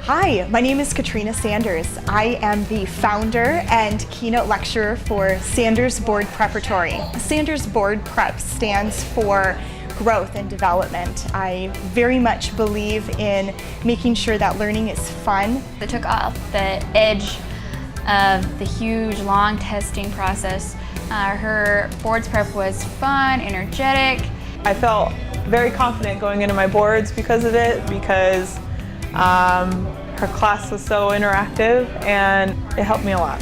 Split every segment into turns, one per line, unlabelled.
Hi, my name is Katrina Sanders. I am the founder and keynote lecturer for Sanders Board Preparatory. Sanders Board Prep stands for growth and development. I very much believe in making sure that learning is fun.
They took off the edge of the huge, long testing process. Her boards prep was fun, energetic.
I felt very confident going into my boards because of it, because her class was so interactive and it helped me a lot.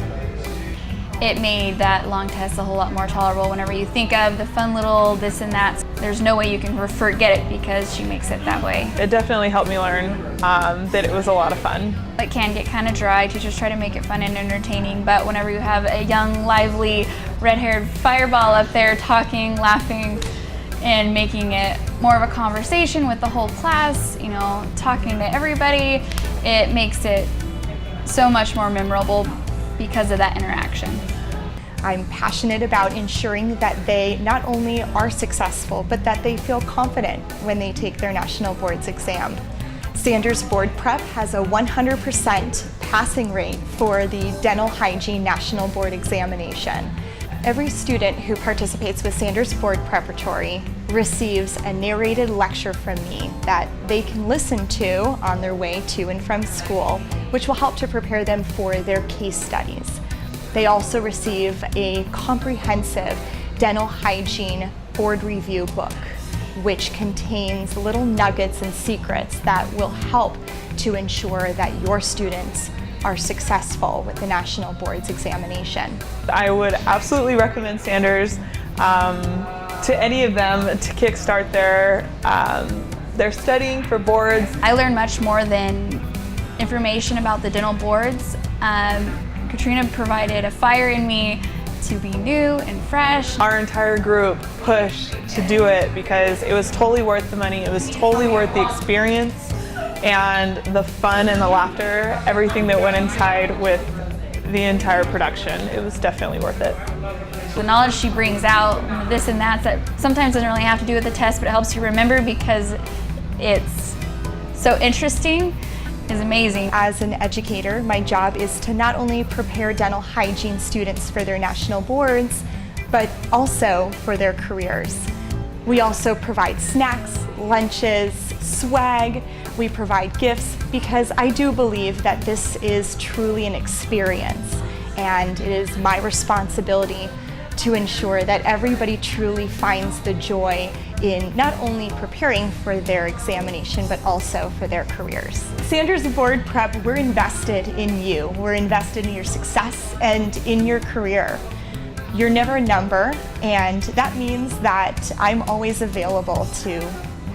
It made that long test a whole lot more tolerable. Whenever you think of the fun little this and that, there's no way you can forget it because she makes it that way.
It definitely helped me learn that it was a lot of fun.
It can get kind of dry. Teachers try to make it fun and entertaining, but whenever you have a young, lively, red-haired fireball up there talking, laughing, and making it more of a conversation with the whole class, you know, talking to everybody, it makes it so much more memorable because of that interaction.
I'm passionate about ensuring that they not only are successful, but that they feel confident when they take their national boards exam. Sanders Board Prep has a 100% passing rate for the Dental Hygiene National Board Examination. Every student who participates with Sanders Board Preparatory receives a narrated lecture from me that they can listen to on their way to and from school, which will help to prepare them for their case studies. They also receive a comprehensive dental hygiene board review book, which contains little nuggets and secrets that will help to ensure that your students are successful with the National Boards examination.
I would absolutely recommend Sanders to any of them to kickstart their studying for boards.
I learned much more than information about the dental boards. Katrina provided a fire in me to be new and fresh.
Our entire group pushed to do it because it was totally worth the money, it was totally worth the experience and the fun and the laughter, everything that went inside with the entire production. It was definitely worth it.
The knowledge she brings out, this and that sometimes doesn't really have to do with the test, but it helps you remember because it's so interesting, is amazing.
As an educator, my job is to not only prepare dental hygiene students for their national boards, but also for their careers. We also provide snacks, lunches, swag, we provide gifts, because I do believe that this is truly an experience, and it is my responsibility to ensure that everybody truly finds the joy in not only preparing for their examination, but also for their careers. Sanders Board Prep, we're invested in you. We're invested in your success and in your career. You're never a number, and that means that I'm always available to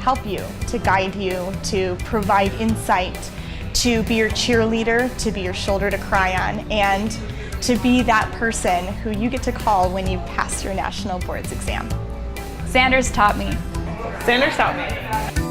help you, to guide you, to provide insight, to be your cheerleader, to be your shoulder to cry on, and to be that person who you get to call when you pass your national boards exam.
Sanders taught me.
Sanders taught me.